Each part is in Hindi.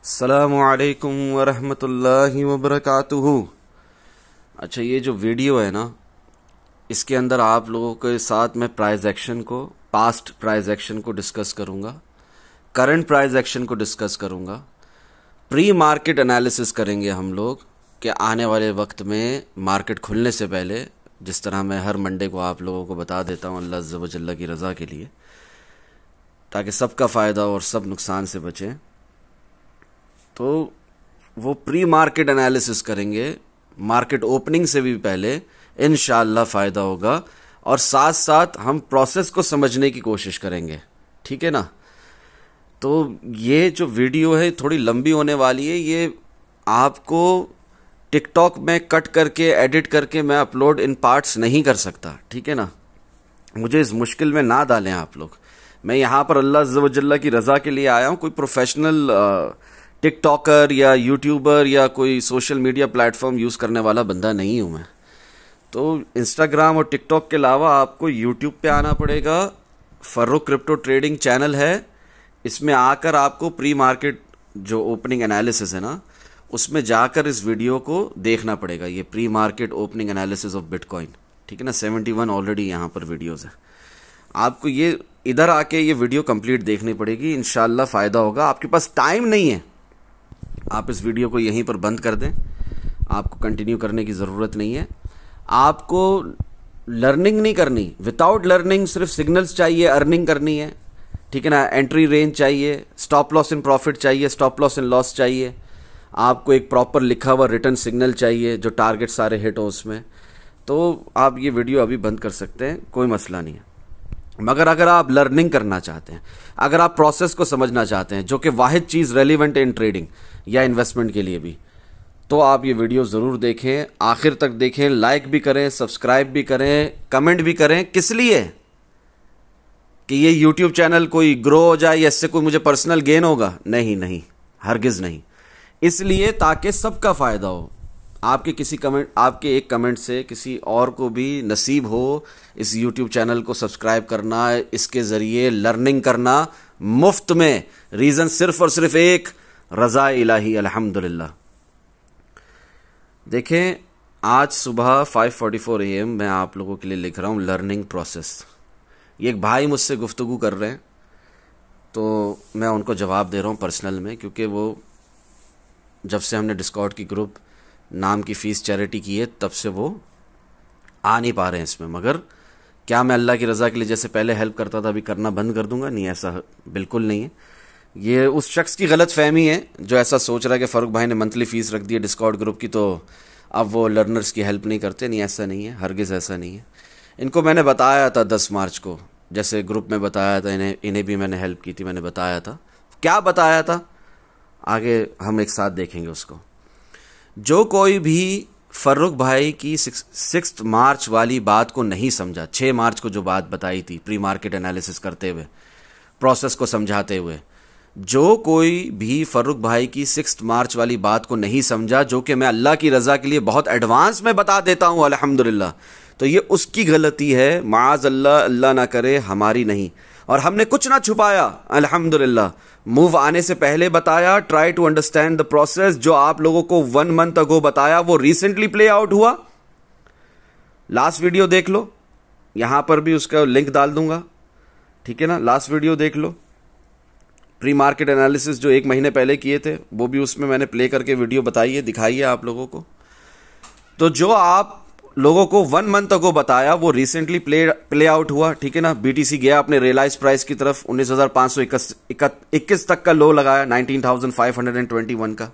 अस्सलामुअलैकुम वरहमतुल्लाहि वबरकातुहू। अच्छा, ये जो वीडियो है ना, इसके अंदर आप लोगों के साथ मैं प्राइस एक्शन को, पास्ट प्राइस एक्शन को डिस्कस करूँगा, करंट प्राइस एक्शन को डिस्कस करूँगा, प्री मार्केट एनालिसिस करेंगे हम लोग कि आने वाले वक्त में मार्केट खुलने से पहले, जिस तरह मैं हर मंडे को आप लोगों को बता देता हूँ अल्लाह अज़्ज़ व जल्ल की रज़ा के लिए, ताकि सबका फ़ायदा और सब नुकसान से बचें। तो वो प्री मार्केट एनालिसिस करेंगे, मार्केट ओपनिंग से भी पहले इंशाअल्लाह फ़ायदा होगा, और साथ साथ हम प्रोसेस को समझने की कोशिश करेंगे, ठीक है ना। तो ये जो वीडियो है थोड़ी लंबी होने वाली है, ये आपको टिकटॉक में कट करके एडिट करके मैं अपलोड इन पार्ट्स नहीं कर सकता, ठीक है ना। मुझे इस मुश्किल में ना डालें आप लोग। मैं यहाँ पर अल्लाह अज़्ज़ व जल्ल की रज़ा के लिए आया हूँ, कोई प्रोफेशनल टिकटॉकर या यूट्यूबर या कोई सोशल मीडिया प्लेटफॉर्म यूज़ करने वाला बंदा नहीं हूँ मैं। तो इंस्टाग्राम और टिकटॉक के अलावा आपको यूट्यूब पे आना पड़ेगा। फर्रुख क्रिप्टो ट्रेडिंग चैनल है, इसमें आकर आपको प्री मार्केट जो ओपनिंग एनालिसिस है ना, उसमें जाकर इस वीडियो को देखना पड़ेगा। ये pre market opening analysis of bitcoin, ठीक है ना। 71 ऑलरेडी यहाँ पर वीडियोज़ है। आपको ये इधर आके ये वीडियो कंप्लीट देखनी पड़ेगी, इंशाल्लाह फ़ायदा होगा। आपके पास टाइम नहीं है, आप इस वीडियो को यहीं पर बंद कर दें, आपको कंटिन्यू करने की ज़रूरत नहीं है। आपको लर्निंग नहीं करनी, विदाउट लर्निंग सिर्फ सिग्नल्स चाहिए, अर्निंग करनी है, ठीक है ना। एंट्री रेंज चाहिए, स्टॉप लॉस इन प्रॉफिट चाहिए, स्टॉप लॉस इन लॉस चाहिए, आपको एक प्रॉपर लिखा हुआ रिटर्न सिग्नल चाहिए जो टारगेट सारे हिट हो उसमें। तो आप ये वीडियो अभी बंद कर सकते हैं, कोई मसला नहीं है। मगर अगर आप लर्निंग करना चाहते हैं, अगर आप प्रोसेस को समझना चाहते हैं, जो कि वाहिद चीज़ रेलिवेंट है इन ट्रेडिंग या इन्वेस्टमेंट के लिए भी, तो आप ये वीडियो ज़रूर देखें, आखिर तक देखें, लाइक भी करें, सब्सक्राइब भी करें, कमेंट भी करें। किस लिए? कि ये यूट्यूब चैनल कोई ग्रो हो जाए या इससे कोई मुझे पर्सनल गेन होगा? नहीं नहीं, हरगिज़ नहीं। इसलिए ताकि सबका फ़ायदा हो। आपके किसी कमेंट, आपके एक कमेंट से किसी और को भी नसीब हो इस यूट्यूब चैनल को सब्सक्राइब करना, इसके ज़रिए लर्निंग करना मुफ्त में। रीज़न सिर्फ और सिर्फ एक, रज़ा इलाही, अल्हम्दुलिल्लाह। देखें, आज सुबह 5:44 AM मैं आप लोगों के लिए लिख रहा हूँ लर्निंग प्रोसेस। ये एक भाई मुझसे गुफ्तगू कर रहे हैं, तो मैं उनको जवाब दे रहा हूँ पर्सनल में, क्योंकि वो जब से हमने डिस्कॉर्ड की ग्रुप नाम की फ़ीस चैरिटी की है, तब से वो आ नहीं पा रहे हैं इसमें। मगर क्या मैं अल्लाह की रज़ा के लिए जैसे पहले हेल्प करता था अभी करना बंद कर दूंगा? नहीं, ऐसा बिल्कुल नहीं है। ये उस शख्स की गलत फहमी है जो ऐसा सोच रहा है कि फ़ारूक भाई ने मंथली फ़ीस रख दी है डिस्कॉर्ड ग्रुप की, तो अब वो लर्नर्स की हेल्प नहीं करते। नहीं, ऐसा नहीं है, हरगिज़ ऐसा नहीं है। इनको मैंने बताया था 10 मार्च को, जैसे ग्रुप में बताया था, इन्हें भी मैंने हेल्प की थी, मैंने बताया था। क्या बताया था आगे हम एक साथ देखेंगे उसको। जो कोई भी फ़र्रुख भाई की 6 मार्च वाली बात को नहीं समझा, 6 मार्च को जो बात बताई थी प्री मार्केट एनालिसिस करते हुए, प्रोसेस को समझाते हुए, जो कोई भी फ़र्रुख भाई की 6 मार्च वाली बात को नहीं समझा, जो कि मैं अल्लाह की रज़ा के लिए बहुत एडवांस में बता देता हूँ अल्हम्दुलिल्लाह, तो ये उसकी गलती है, माज़ अल्लाह, अल्लाह ना करे, हमारी नहीं। और हमने कुछ ना छुपाया अल्हम्दुलिल्लाह। मूव आने से पहले बताया, try to understand the process. जो आप लोगों को 1 मंथ अगो बताया वो रिसेंटली प्ले आउट हुआ। लास्ट वीडियो देख लो, यहां पर भी उसका लिंक डाल दूंगा, ठीक है ना। लास्ट वीडियो देख लो, प्री मार्केट एनालिसिस जो 1 महीने पहले किए थे, वो भी उसमें मैंने प्ले करके वीडियो बताई है, दिखाई है आप लोगों को। तो जो आप लोगों को 1 मंथ अगो बताया वो रिसेंटली प्ले आउट हुआ, ठीक है ना। बीटीसी गया अपने रियलाइज प्राइस की तरफ, 19,521 तक का लो लगाया, 19,521 का।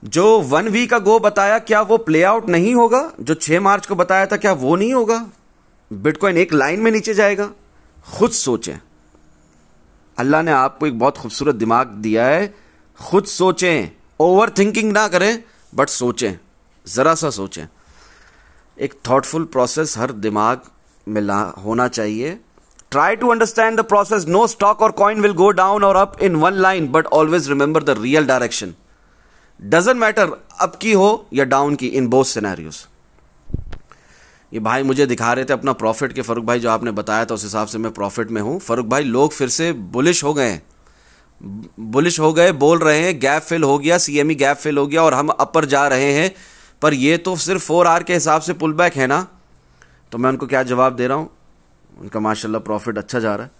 जो 1 वीक अगो बताया, क्या वो प्ले आउट नहीं होगा? जो 6 मार्च को बताया था, क्या वो नहीं होगा? बिटकॉइन एक लाइन में नीचे जाएगा? खुद सोचें। अल्लाह ने आपको एक बहुत खूबसूरत दिमाग दिया है, खुद सोचें, ओवर थिंकिंग ना करें, बट सोचें, ज़रा सा सोचें। एक थॉटफुल प्रोसेस हर दिमाग में होना चाहिए। Try to understand the process. No stock और कॉइन विल गो डाउन और up in 1 line, but always remember the real direction. Doesn't matter up की हो या डाउन की, इन बोथ सिनेरियोज। ये भाई मुझे दिखा रहे थे अपना प्रॉफिट के, फ़ारूक भाई जो आपने बताया था उस हिसाब से मैं प्रॉफिट में हूँ। फ़ारूक भाई लोग फिर से बुलिश हो गए हैं, बुलिश हो गए, बोल रहे हैं गैप फिल हो गया, सीएमई गैप फिल हो गया और हम अपर जा रहे हैं, पर ये तो सिर्फ 4 आवर के हिसाब से पुल बैक है ना। तो मैं उनको क्या जवाब दे रहा हूँ, उनका माशाल्लाह प्रॉफिट अच्छा जा रहा है।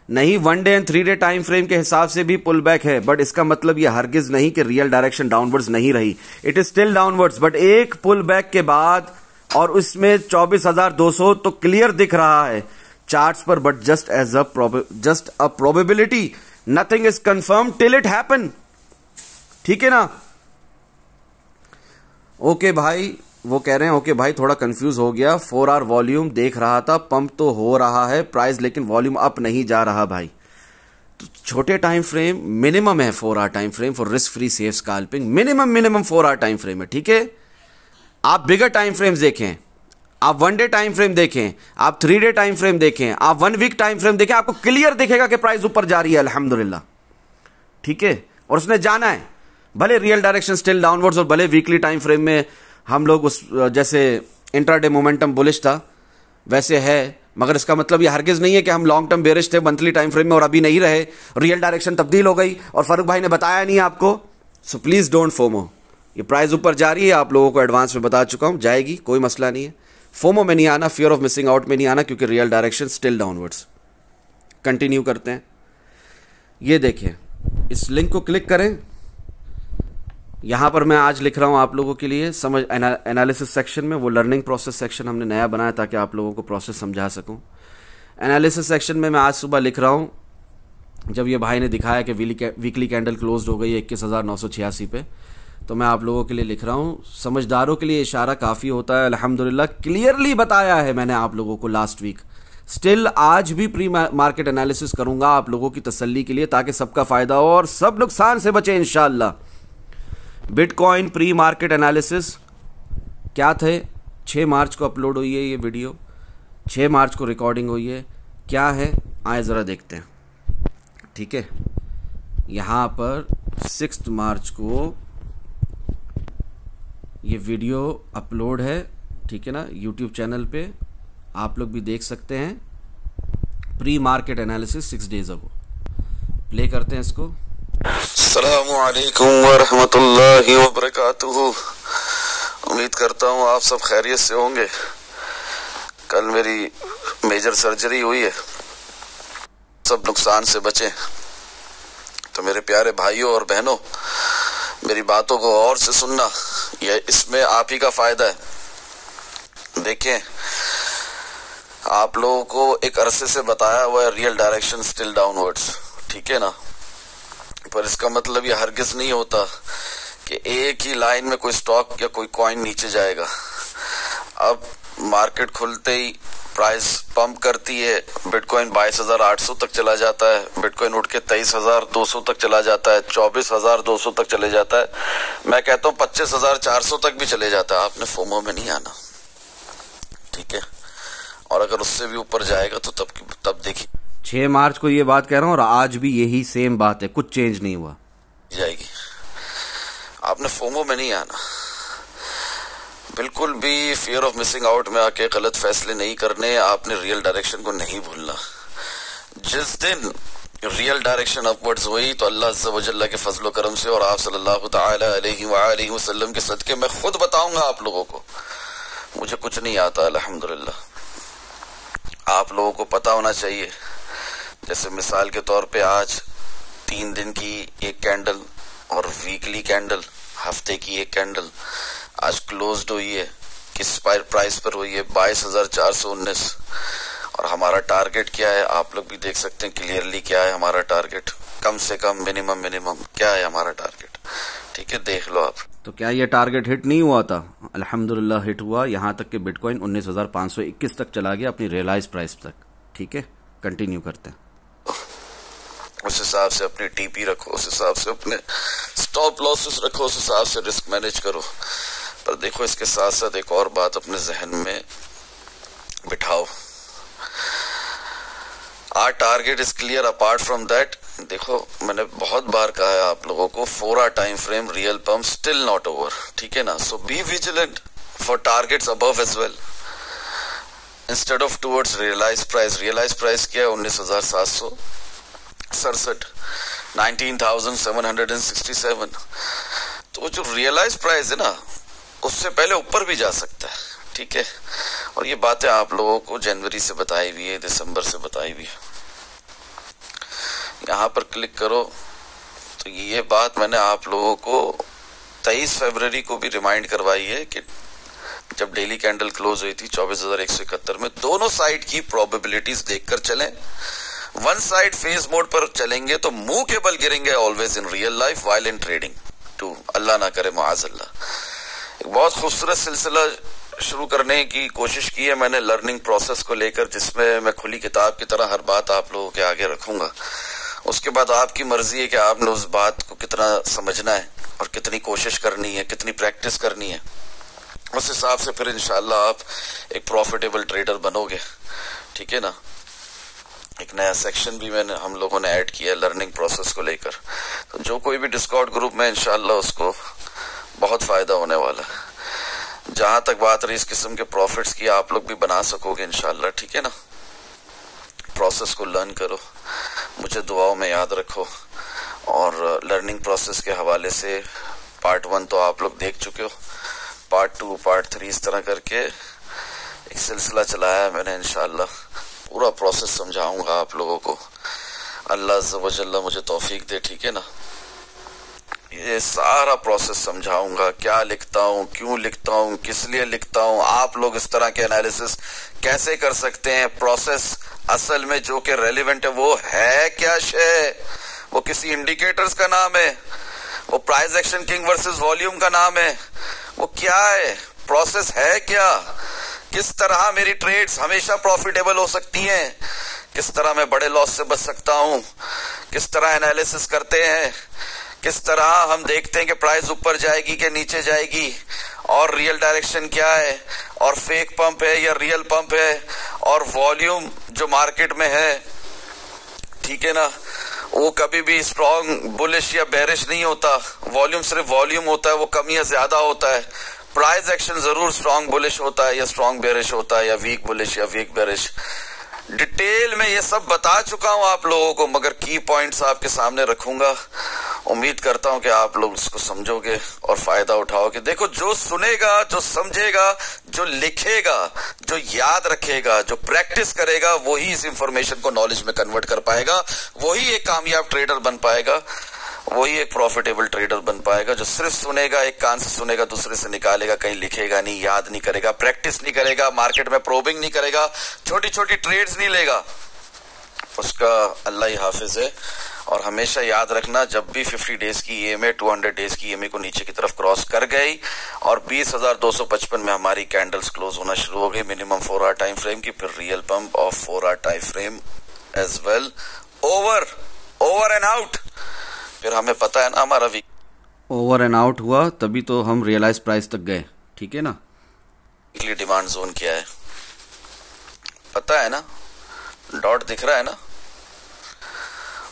नहीं, 1 day and 3 day time frame के हिसाब से भी पुल बैक है, बट इसका मतलब ये हरगिज नहीं कि रियल डायरेक्शन डाउनवर्ड्स नहीं रही। It is still downwards, but एक पुल बैक के बाद और उसमें 24,200 तो क्लियर दिख रहा है चार्ट्स पर, but just a probability, nothing is confirm till it happen. ठीक है ना। ओके भाई, वो कह रहे हैं ओके भाई थोड़ा कंफ्यूज हो गया, 4 आवर वॉल्यूम देख रहा था, पंप तो हो रहा है प्राइस, लेकिन वॉल्यूम अप नहीं जा रहा भाई। तो छोटे टाइम फ्रेम मिनिमम है 4 hour time frame for risk free safe scalping, minimum 4 hour time frame है। ठीक है, आप बिगर टाइम फ्रेम्स देखें, आप 1 डे टाइम फ्रेम देखें, आप 3 डे टाइम फ्रेम देखें, आप 1 वीक टाइम फ्रेम देखें, आपको क्लियर दिखेगा कि प्राइस ऊपर जा रही है अल्हम्दुलिल्लाह। ठीक है, और उसने जाना है, भले रियल डायरेक्शन स्टिल डाउनवर्ड्स और भले वीकली टाइम फ्रेम में हम लोग उस जैसे इंट्राडे मोमेंटम बुलिश था वैसे है, मगर इसका मतलब ये हरगिज नहीं है कि हम लॉन्ग टर्म बेरिश थे मंथली टाइम फ्रेम में और अभी नहीं रहे, रियल डायरेक्शन तब्दील हो गई और फारूक भाई ने बताया नहीं आपको। सो प्लीज डोंट फोमो, ये प्राइस ऊपर जा रही है, आप लोगों को एडवांस में बता चुका हूं, जाएगी, कोई मसला नहीं है। फोमो में नहीं आना, फियर ऑफ मिसिंग आउट में नहीं आना, क्योंकि real direction still downwards. Continue करते हैं। ये देखिए, इस लिंक को क्लिक करें, यहां पर मैं आज लिख रहा हूं आप लोगों के लिए समझ एनालिसिस सेक्शन में, वो लर्निंग प्रोसेस सेक्शन हमने नया बनाया ताकि आप लोगों को प्रोसेस समझा सकूं। एनालिसिस सेक्शन में मैं आज सुबह लिख रहा हूं, जब ये भाई ने दिखाया कि वीकली कैंडल क्लोज हो गई 21,986 पे, तो मैं आप लोगों के लिए लिख रहा हूं, समझदारों के लिए इशारा काफ़ी होता है। अल्हम्दुलिल्लाह क्लियरली बताया है मैंने आप लोगों को लास्ट वीक। स्टिल आज भी प्री मार्केट एनालिसिस करूंगा आप लोगों की तसल्ली के लिए, ताकि सबका फ़ायदा हो और सब नुकसान से बचे इंशाअल्लाह। बिटकॉइन प्री मार्केट एनालिसिस क्या थे, 6 मार्च को अपलोड हुई है ये वीडियो, 6 मार्च को रिकॉर्डिंग हुई है। क्या है आए ज़रा देखते हैं। ठीक है, यहाँ पर 6 मार्च को ये वीडियो अपलोड है, ठीक है ना, यूट्यूब चैनल पे आप लोग भी देख सकते हैं। Pre market analysis 6 days ago, play करते हैं इसको। अस्सलामु अलैकुम वरहमतुल्लाहि वबरकातुहू। उम्मीद करता हूँ आप सब खैरियत से होंगे। कल मेरी मेजर सर्जरी हुई है, सब नुकसान से बचे। तो मेरे प्यारे भाइयों और बहनों, मेरी बातों को और से सुनना, ये इसमें आप ही का फायदा है। देखें, आप लोगों को एक अरसे से बताया हुआ है रियल डायरेक्शन स्टिल डाउनवर्ड्स, ठीक है ना, पर इसका मतलब ये हरगिज नहीं होता कि एक ही लाइन में कोई स्टॉक या कोई कॉइन नीचे जाएगा। अब मार्केट खुलते ही प्राइस पंप करती है, बिटकॉइन 22,800 तक चला जाता है, बिटकॉइन उठ के 23,200 तक चला जाता है, 24,200 तक चले जाता है, मैं कहता हूँ 25,400 तक भी चले जाता है। आपने फोमो में नहीं आना, ठीक है, और अगर उससे भी ऊपर जाएगा तो तब देखिए। 6 मार्च को ये बात कह रहा हूँ और आज भी यही सेम बात है, कुछ चेंज नहीं हुआ जाएगी। आपने फोमो में नहीं आना, बिल्कुल भी फियर ऑफ मिसिंग आउट में आके गलत फैसले नहीं करने। आपने रियल डायरेक्शन को नहीं भूलना। जिस दिन रियल डायरेक्शन अपवर्ड्स हुई तो अल्लाह अज़्ज़ा व जल्ला के फजल करम से और आप सल्लल्लाहु तआला अलैहि वसल्लम के सदके मैं खुद बताऊंगा आप लोगों को, मुझे कुछ नहीं आता अल्हम्दुलिल्लाह। आप लोगों को पता होना चाहिए, जैसे मिसाल के तौर पे आज 3 दिन की एक कैंडल और वीकली कैंडल, हफ्ते की एक कैंडल आज क्लोज्ड हुई है, किस प्राइस पर हुई है, 22,419। और हमारा टारगेट क्या है आप लोग भी देख सकते हैं क्लियरली। क्या है हमारा टारगेट, कम से कम मिनिमम क्या है हमारा टारगेट, ठीक है, देख लो आप। तो क्या ये टारगेट हिट नहीं हुआ था? अल्हम्दुलिल्लाह हिट हुआ, यहाँ तक कि बिटकॉइन 19,521 तक चला गया अपनी रियलाइज प्राइस तक। ठीक है, कंटिन्यू करते हैं। उस हिसाब से अपनी टीपी रखो, उस हिसाब से अपने स्टॉप लॉसेस रखो, उस हिसाब से रिस्क मैनेज करो। पर देखो, इसके साथ साथ एक और बात अपने जहन में बिठाओ, our target is clear. Apart from that, देखो मैंने बहुत बार कहा है आप लोगों को, 4 hour time frame real pump still not over, ठीक है ना। So be vigilant for targets above as well instead of towards realize price. Realize price क्या है? 19,767, 19,767। तो वो जो रियलाइज प्राइस है ना, उससे पहले ऊपर भी जा सकता है, ठीक है। और ये बातें आप लोगों को जनवरी से बताई हुई है, दिसंबर से बताई हुई है। यहाँ पर क्लिक करो तो ये बात मैंने आप लोगों को 23 फरवरी को भी रिमाइंड करवाई है कि जब डेली कैंडल क्लोज हुई थी 24,171 में, दोनों साइड की प्रोबेबिलिटीज देखकर चलें। वन साइड फेज मोड पर चलेंगे तो मुंह के बल गिरेंगे always in real life while in trading too, अल्लाह ना करे मुआज़ल्लाह। एक बहुत खूबसूरत सिलसिला शुरू करने की कोशिश की है मैंने लर्निंग प्रोसेस को लेकर, जिसमें मैं खुली किताब की तरह हर बात आप लोगों के आगे रखूंगा। उसके बाद आपकी मर्जी है कि आपने उस बात को कितना समझना है और कितनी कोशिश करनी है, कितनी प्रैक्टिस करनी है। उस हिसाब से फिर इंशाल्लाह आप एक प्रॉफिटेबल ट्रेडर बनोगे, ठीक है ना। एक नया सेक्शन भी हम लोगों ने ऐड किया है लर्निंग प्रोसेस को लेकर, तो जो कोई भी डिस्कॉर्ड ग्रुप में इंशाल्लाह उसको बहुत फायदा होने वाला है। जहां तक बात रही इस किस्म के प्रॉफिट्स की, आप लोग भी बना सकोगे इंशाल्लाह, ठीक है ना। प्रोसेस को लर्न करो, मुझे दुआओं में याद रखो। और लर्निंग प्रोसेस के हवाले से पार्ट 1 तो आप लोग देख चुके हो, पार्ट 2 पार्ट 3 इस तरह करके एक सिलसिला चलाया है मैंने। इंशाल्लाह पूरा प्रोसेस समझाऊंगा आप लोगों को, अल्लाह अज़्ज़ व जल्ल मुझे तौफीक दे, ठीक है ना। ये सारा प्रोसेस समझाऊंगा, क्या लिखता हूँ, क्यों लिखता हूँ, किस लिए लिखता हूँ, आप लोग इस तरह के एनालिसिस कैसे कर सकते हैं। प्रोसेस असल में जो कि रेलिवेंट है वो है क्या शे, वो किसी इंडिकेटर्स का नाम है, वो price action king versus volume का नाम है, वो क्या है, प्रोसेस है क्या, किस तरह मेरी ट्रेड्स हमेशा प्रॉफिटेबल हो सकती हैं, किस तरह मैं बड़े लॉस से बच सकता हूं, किस तरह एनालिसिस करते हैं, किस तरह हम देखते हैं कि प्राइस ऊपर जाएगी कि नीचे जाएगी, और रियल डायरेक्शन क्या है, और फेक पंप है या रियल पंप है, और वॉल्यूम जो मार्केट में है, ठीक है ना, वो कभी भी स्ट्रॉन्ग बुलिश या बेरिश नहीं होता। वॉल्यूम सिर्फ वॉल्यूम होता है, वो कम या ज्यादा होता है। प्राइस एक्शन जरूर स्ट्रॉन्ग बुलिश होता है या स्ट्रॉन्ग बेरिश होता है, या वीक बुलिश या वीक बेरिश। डिटेल में ये सब बता चुका हूं आप लोगों को, मगर की पॉइंट्स आपके सामने रखूंगा। उम्मीद करता हूं कि आप लोग इसको समझोगे और फायदा उठाओगे। देखो, जो सुनेगा, जो समझेगा, जो लिखेगा, जो याद रखेगा, जो प्रैक्टिस करेगा, वही इस इंफॉर्मेशन को नॉलेज में कन्वर्ट कर पाएगा, वही एक कामयाब ट्रेडर बन पाएगा, वही एक प्रॉफिटेबल ट्रेडर बन पाएगा। जो सिर्फ सुनेगा, एक कान से सुनेगा, दूसरे से निकालेगा, कहीं लिखेगा नहीं, याद नहीं करेगा, प्रैक्टिस नहीं करेगा, मार्केट में प्रोबिंग नहीं करेगा, छोटी छोटी ट्रेड्स नहीं लेगा, उसका अल्लाह ही हाफिज है। और हमेशा याद रखना, जब भी 50 डेज की ईएमए 200 डेज की ईएमए को नीचे की तरफ क्रॉस कर गई और 20,255 में हमारी कैंडल्स क्लोज होना शुरू हो गई मिनिमम 4 आवर टाइम फ्रेम की, फिर real pump of 4 hour time frame as well, over and out. फिर हमें पता है ना हमारा ओवर एंड आउट हुआ, तभी तो हम रियलाइज प्राइस तक गए, ठीक है ना। वीकली डिमांड जोन क्या है पता है ना, डॉट दिख रहा है ना।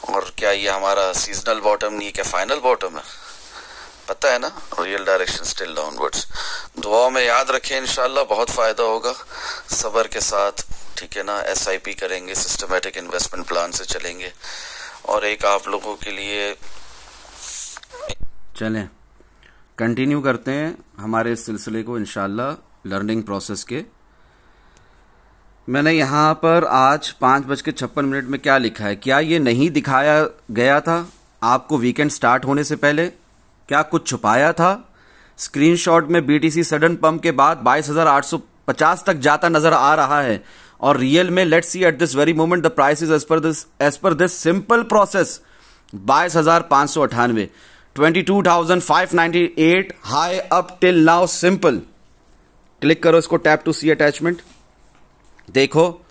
और क्या ये हमारा सीजनल बॉटम नहीं है, क्या फाइनल बॉटम है, पता है ना। Real direction still downwards. दुआओं में याद रखें, इंशाल्लाह बहुत फायदा होगा सब्र के साथ, ठीक है ना। SIP करेंगे, सिस्टमेटिक इन्वेस्टमेंट प्लान से चलेंगे। और एक आप लोगों के लिए चलें कंटिन्यू करते हैं हमारे इस सिलसिले को इंशाल्लाह लर्निंग प्रोसेस के। मैंने यहाँ पर आज 5:56 में क्या लिखा है, क्या ये नहीं दिखाया गया था आपको वीकेंड स्टार्ट होने से पहले? क्या कुछ छुपाया था? स्क्रीनशॉट में BTC सडन पंप के बाद 22,850 तक जाता नजर आ रहा है, और रियल में let's see at this very moment the price is as per this simple process 22,598, 22,598 high up till now simple. Click करो इसको, टैप टू सी अटैचमेंट। देखो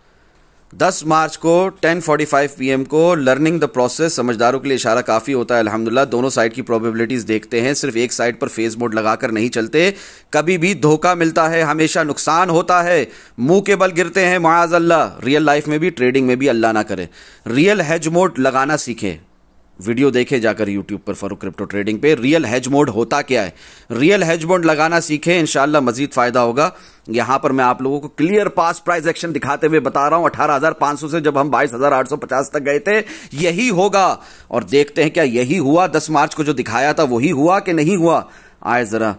10 मार्च को 10:45 PM को लर्निंग द प्रोसेस, समझदारों के लिए इशारा काफ़ी होता है अल्हम्दुलिल्लाह। दोनों साइड की प्रोबेबिलिटीज देखते हैं, सिर्फ एक साइड पर फेज मोड लगाकर नहीं चलते। कभी भी धोखा मिलता है, हमेशा नुकसान होता है, मुंह के बल गिरते हैं माअज़ल्लाह। रियल लाइफ में भी, ट्रेडिंग में भी अल्लाह ना करे। रियल हेज मोड लगाना सीखें, वीडियो देखे जाकर यूट्यूब पर फारूक क्रिप्टो ट्रेडिंग पे। रियल हेज मोड होता क्या है, रियल हेज मोड लगाना सीखें, इंशाल्लाह मजीद फायदा होगा। यहां पर मैं आप लोगों को क्लियर पास प्राइस एक्शन दिखाते हुए बता रहा हूं। 18,500 से जब हम 22,850 तक गए थे, यही होगा। और देखते हैं क्या यही हुआ। 10 मार्च को जो दिखाया था वही हुआ कि नहीं हुआ। आए जरा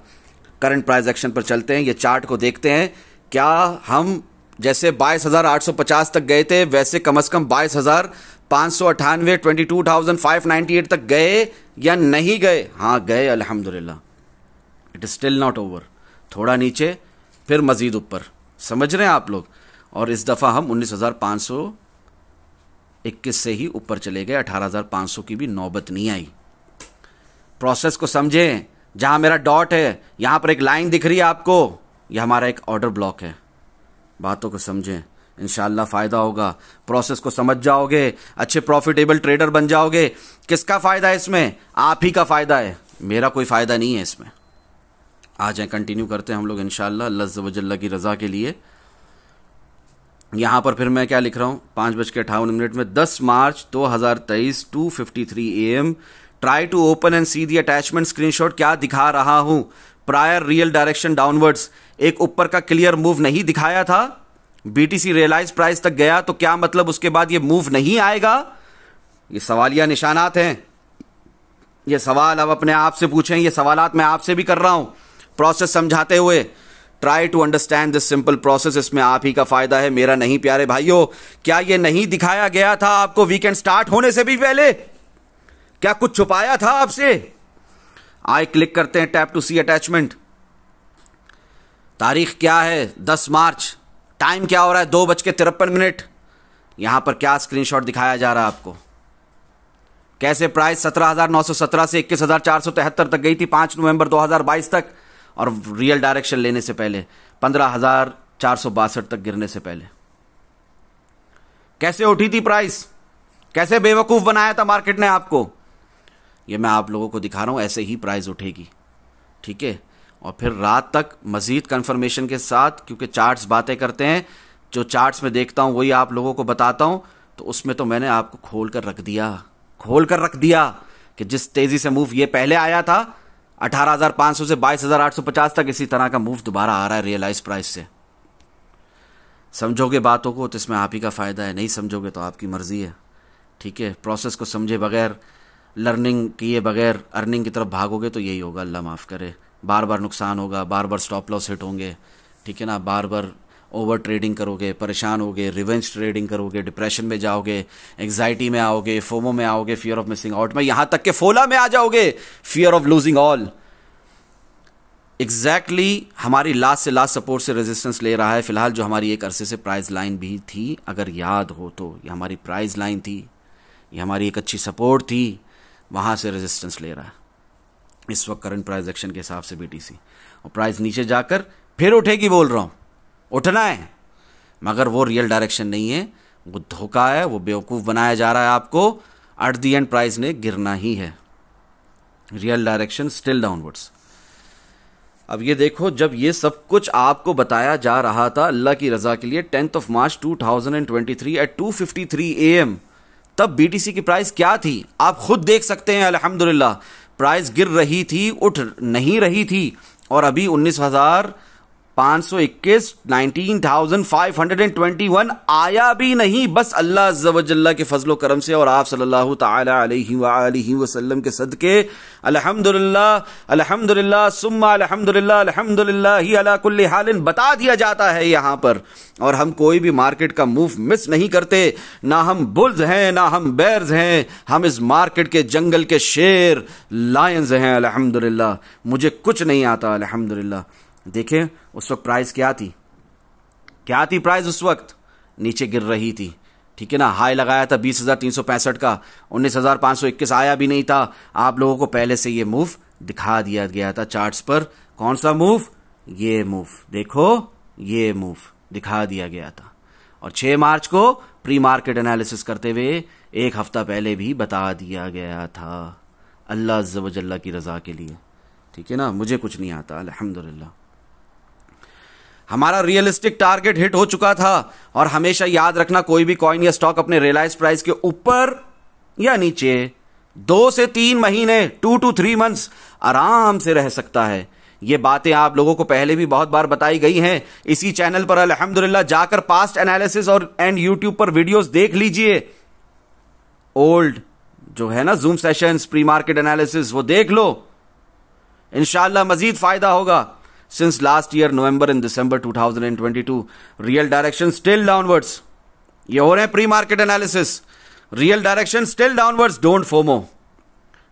करंट प्राइस एक्शन पर चलते हैं, ये चार्ट को देखते हैं। क्या हम जैसे 22,850 तक गए थे वैसे कम से कम 22,598 22,598 तक गए या नहीं गए? हाँ गए अल्हम्दुलिल्लाह। It is still not over. थोड़ा नीचे फिर मजीद ऊपर, समझ रहे हैं आप लोग। और इस दफा हम 19,521 से ही ऊपर चले गए, 18,500 की भी नौबत नहीं आई। प्रोसेस को समझें। जहां मेरा डॉट है यहां पर एक लाइन दिख रही है आपको, यह हमारा एक ऑर्डर ब्लॉक है। बातों को समझें, इंशाल्लाह फायदा होगा। प्रोसेस को समझ जाओगे, अच्छे प्रॉफिटेबल ट्रेडर बन जाओगे। किसका फायदा है इसमें? आप ही का फायदा है, मेरा कोई फायदा नहीं है इसमें। आ जाए कंटिन्यू करते हैं हम लोग इंशाल्लाह अल्लाह अज़्ज़ व जल्ल की रजा के लिए। यहां पर फिर मैं क्या लिख रहा हूं, 5:58 में 10 March 2023 2:53 AM। Try to open and see the attachment screenshot. क्या दिखा रहा हूं? Prior real direction downwards. एक ऊपर का क्लियर मूव नहीं दिखाया था, बीटीसी रियलाइज प्राइस तक गया, तो क्या मतलब उसके बाद ये मूव नहीं आएगा? ये सवालिया निशानात हैं। ये सवाल अब अपने आप से पूछें, ये सवालात मैं आपसे भी कर रहा हूं प्रोसेस समझाते हुए। Try to understand this simple process. इसमें आप ही का फायदा है, मेरा नहीं प्यारे भाइयों। क्या ये नहीं दिखाया गया था आपको वीकेंड स्टार्ट होने से भी पहले? क्या कुछ छुपाया था आपसे? आए क्लिक करते हैं टैप टू सी अटैचमेंट। तारीख क्या है? 10 मार्च। टाइम क्या हो रहा है? 2:53। यहां पर क्या स्क्रीनशॉट दिखाया जा रहा है आपको? कैसे प्राइस 17,917 से 21,473 तक गई थी 5 नवंबर 2022 तक, और रियल डायरेक्शन लेने से पहले 15,462 तक गिरने से पहले कैसे उठी थी प्राइस? कैसे बेवकूफ बनाया था मार्केट ने आपको? ये मैं आप लोगों को दिखा रहा हूं, ऐसे ही प्राइस उठेगी, ठीक है। और फिर रात तक मजीद कंफर्मेशन के साथ, क्योंकि चार्ट्स बातें करते हैं, जो चार्ट्स में देखता हूं वही आप लोगों को बताता हूं। तो उसमें तो मैंने आपको खोल कर रख दिया कि जिस तेजी से मूव ये पहले आया था 18,500 से 22,850 तक, इसी तरह का मूव दोबारा आ रहा है रियलाइज प्राइस से। समझोगे बातों को तो इसमें आप ही का फायदा है, नहीं समझोगे तो आपकी मर्जी है, ठीक है। प्रोसेस को समझे बगैर, लर्निंग किए बगैर अर्निंग की तरफ भागोगे तो यही होगा, अल्लाह माफ़ करे। बार बार नुकसान होगा, बार बार स्टॉप लॉस हिट होंगे, ठीक है ना। बार बार ओवर ट्रेडिंग करोगे, परेशान होगे, रिवेंज ट्रेडिंग करोगे, डिप्रेशन में जाओगे, एंग्जाइटी में आओगे, फोमो में आओगे, फियर ऑफ मिसिंग आउट में, यहां तक के फोला में आ जाओगे, fear of losing all. Exactly हमारी लास्ट से लास्ट सपोर्ट से रेजिस्टेंस ले रहा है फिलहाल, जो हमारी एक अरसे से प्राइस लाइन भी थी, अगर याद हो तो। ये हमारी प्राइस लाइन थी, ये हमारी एक अच्छी सपोर्ट थी, वहां से रेजिस्टेंस ले रहा है इस वक्त करंट प्राइस एक्शन के हिसाब से बीटीसी। और प्राइस नीचे जाकर फिर उठेगी, बोल रहा हूं, उठना है, मगर वो रियल डायरेक्शन नहीं है, वो धोखा है, वो बेवकूफ़ बनाया जा रहा है आपको। एट द एंड प्राइस ने गिरना ही है, रियल डायरेक्शन स्टिल डाउनवर्ड्स। अब ये देखो, जब ये सब कुछ आपको बताया जा रहा था अल्लाह की रजा के लिए 10 मार्च 2023 एट 2:53 AM, तब बीटीसी की प्राइस क्या थी आप खुद देख सकते हैं। अल्हम्दुलिल्लाह प्राइस गिर रही थी, उठ नहीं रही थी। और अभी 19,521 19,521 आया भी नहीं, बस अल्लाह अज़्ज़ व जल्ल के फजलो करम से और आप सल्लल्लाहु तआला अलैहि व आलिहि वसल्लम के सदके अल्हम्दुलिल्लाह अल्हम्दुलिल्लाह सुम्मा अल्हम्दुलिल्लाह अल्हम्दुलिल्लाह ही अला कुल्ली हालिन बता दिया जाता है यहां पर। और हम कोई भी मार्केट का मूव मिस नहीं करते, ना हम बुल्स हैं ना हम बेयर्स हैं, हम इस मार्केट के जंगल के शेर लायंस हैं अल्हम्दुलिल्लाह। मुझे कुछ नहीं आता अल्हम्दुलिल्लाह। देखें उस वक्त प्राइस क्या थी प्राइस उस वक्त? नीचे गिर रही थी, ठीक है ना। हाई लगाया था 20,365 का, 19,521 आया भी नहीं था। आप लोगों को पहले से ये मूव दिखा दिया गया था चार्ट्स पर। कौन सा मूव? ये मूव देखो, ये मूव दिखा दिया गया था। और 6 मार्च को प्री मार्केट एनालिसिस करते हुए एक हफ्ता पहले भी बता दिया गया था, अल्लाह अज़्ज़ व जल्ल की रजा के लिए, ठीक है ना। मुझे कुछ नहीं आता अल्हम्दुलिल्लाह। हमारा रियलिस्टिक टारगेट हिट हो चुका था। और हमेशा याद रखना, कोई भी कॉइन या स्टॉक अपने रियलाइज प्राइस के ऊपर या नीचे 2 से 3 महीने, 2 to 3 months आराम से रह सकता है। ये बातें आप लोगों को पहले भी बहुत बार बताई गई हैं इसी चैनल पर। अल्हम्दुलिल्लाह जाकर पास्ट एनालिसिस और एंड यूट्यूब पर वीडियोस देख लीजिए। ओल्ड जो है ना zoom sessions, pre market analysis, वो देख लो, इंशाल्लाह मजीद फायदा होगा। Since last year November and December 2022 real direction still downwards. ये हो रहे हैं pre market analysis, real direction still downwards, don't FOMO.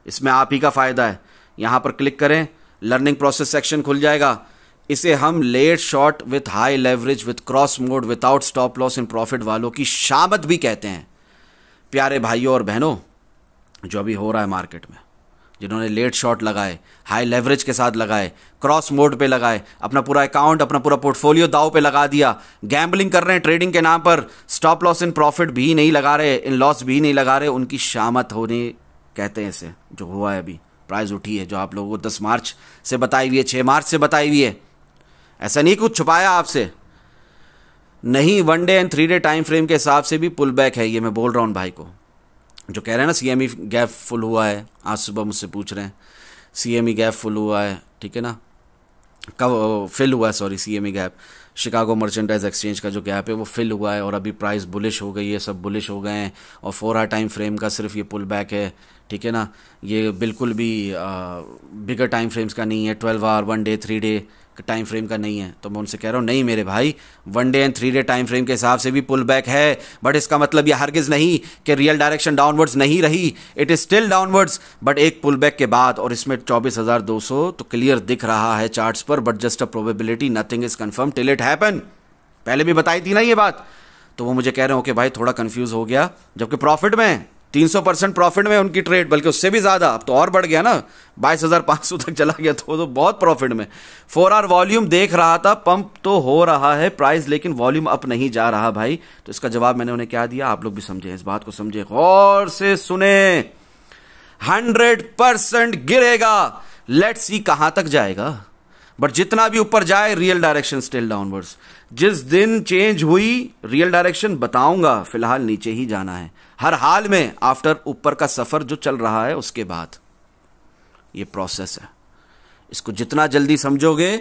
इसमें आप ही का फायदा है। यहां पर क्लिक करें, लर्निंग प्रोसेस सेक्शन खुल जाएगा। इसे हम let short with high leverage with cross mode without stop loss in profit वालों की शामत भी कहते हैं। प्यारे भाइयों और बहनों, जो अभी हो रहा है मार्केट में, जिन्होंने लेट शॉर्ट लगाए, हाई लेवरेज के साथ लगाए, क्रॉस मोड पे लगाए, अपना पूरा अकाउंट, अपना पूरा पोर्टफोलियो दाव पे लगा दिया, गैम्बलिंग कर रहे हैं ट्रेडिंग के नाम पर, स्टॉप लॉस इन प्रॉफिट भी नहीं लगा रहे, इन लॉस भी नहीं लगा रहे, उनकी शामत होने कहते हैं इसे। जो हुआ है अभी, प्राइस उठी है, जो आप लोगों को 10 मार्च से बताई हुई है, 6 मार्च से बताई हुई है। ऐसा नहीं कुछ छुपाया आपसे, नहीं। 1 day and 3 day time frame के हिसाब से भी पुल बैक है। ये मैं बोल रहा हूँ भाई को जो कह रहे हैं ना सीएमई गैप फुल हुआ है। आज सुबह मुझसे पूछ रहे हैं सीएमई गैप फुल हुआ है, ठीक है ना, कब फिल हुआ है, sorry, CME gap, Chicago merchandise exchange का जो गैप है वो फिल हुआ है और अभी प्राइस बुलिश हो गई है, सब बुलिश हो गए हैं। और 4 आवर टाइम फ्रेम का सिर्फ ये पुल बैक है, ठीक है ना, ये बिल्कुल भी बिगर टाइम फ्रेम्स का नहीं है, 12 hour, 1 day, 3 day time frame का नहीं है। तो मैं उनसे कह रहा हूँ नहीं मेरे भाई, 1 day and 3 day time frame के हिसाब से भी पुल बैक है, बट इसका मतलब ये हरगिज नहीं कि रियल डायरेक्शन डाउनवर्ड्स नहीं रही, it is still downwards, but एक पुल बैक के बाद। और इसमें 24,200 तो क्लियर दिख रहा है चार्ट्स पर, but just a probability, nothing is confirm till it happen. पहले भी बताई थी ना ये बात। तो वो मुझे कह रहे हो कि भाई थोड़ा कंफ्यूज हो गया, जबकि प्रॉफिट में 300% प्रॉफिट में उनकी ट्रेड, बल्कि उससे भी ज़्यादा, अब तो और बढ़ गया ना, 22,500 तक चला गया, तो बहुत प्रॉफिट में। 4 आवर वॉल्यूम देख रहा था, पंप तो हो रहा है प्राइस, लेकिन वॉल्यूम अप नहीं जा रहा भाई। तो इसका जवाब मैंने उन्हें क्या दिया, आप लोग भी समझे, इस बात को समझे, गौर से सुने। 100% गिरेगा, लेट्स सी कहां तक जाएगा, बट जितना भी ऊपर जाए रियल डायरेक्शन स्टिल डाउनवर्ड्स। जिस दिन चेंज हुई रियल डायरेक्शन बताऊंगा, फिलहाल नीचे ही जाना है हर हाल में, आफ्टर ऊपर का सफर जो चल रहा है उसके बाद। ये प्रोसेस है, इसको जितना जल्दी समझोगे,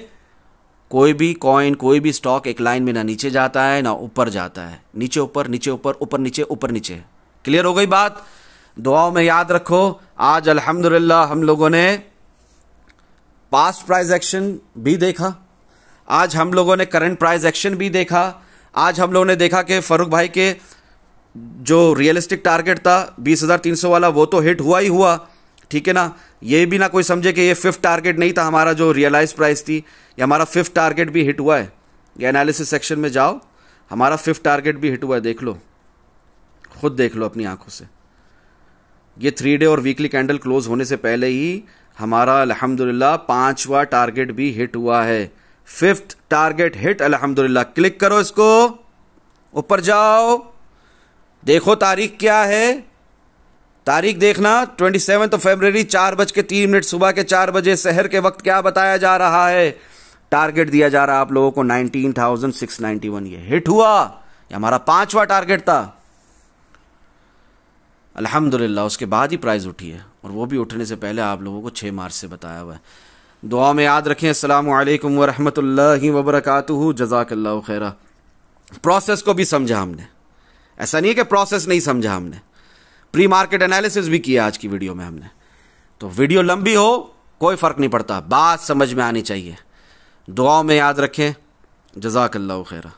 कोई भी कॉइन, कोई भी स्टॉक एक लाइन में ना नीचे जाता है ना ऊपर जाता है, नीचे ऊपर, नीचे ऊपर, ऊपर नीचे, ऊपर नीचे। क्लियर हो गई बात? दुआओं में याद रखो। आज अल्हम्दुलिल्लाह हम लोगों ने पास्ट प्राइस एक्शन भी देखा, आज हम लोगों ने करंट प्राइस एक्शन भी देखा, आज हम लोगों ने देखा कि फारूक भाई के जो रियलिस्टिक टारगेट था 20,300 वाला, वो तो हिट हुआ ही हुआ, ठीक है ना। ये भी ना कोई समझे कि ये 5th टारगेट नहीं था हमारा, जो रियलाइज प्राइस थी, ये हमारा 5th टारगेट भी हिट हुआ है। ये एनालिसिस सेक्शन में जाओ, हमारा 5th टारगेट भी हिट हुआ है, देख लो, खुद देख लो अपनी आंखों से। ये 3 डे और वीकली कैंडल क्लोज होने से पहले ही हमारा अल्हम्दुलिल्लाह 5वां टारगेट भी हिट हुआ है, 5th टारगेट हिट अल्हम्दुलिल्लाह। क्लिक करो इसको, ऊपर जाओ, देखो तारीख क्या है, तारीख देखना 27 फरवरी 4:03 सुबह के 4 बजे शहर के वक्त क्या बताया जा रहा है, टारगेट दिया जा रहा है आप लोगों को 19,691। ये हिट हुआ, ये हमारा 5वां टारगेट था अल्हम्दुलिल्लाह। उसके बाद ही प्राइस उठी है, और वो भी उठने से पहले आप लोगों को 6 मार्च से बताया हुआ है। दुआ में याद रखें। अस्सलामु अलैकुम व रहमतुल्लाहि व बरकातुहू। जज़ाकल्लाहु खैरा। प्रोसेस को भी समझा हमने, ऐसा नहीं है कि प्रोसेस नहीं समझा हमने, प्री मार्केट एनालिसिस भी किया आज की वीडियो में हमने। तो वीडियो लंबी हो कोई फर्क नहीं पड़ता, बात समझ में आनी चाहिए। दुआओं में याद रखें। जज़ाकल्लाहु खैरा।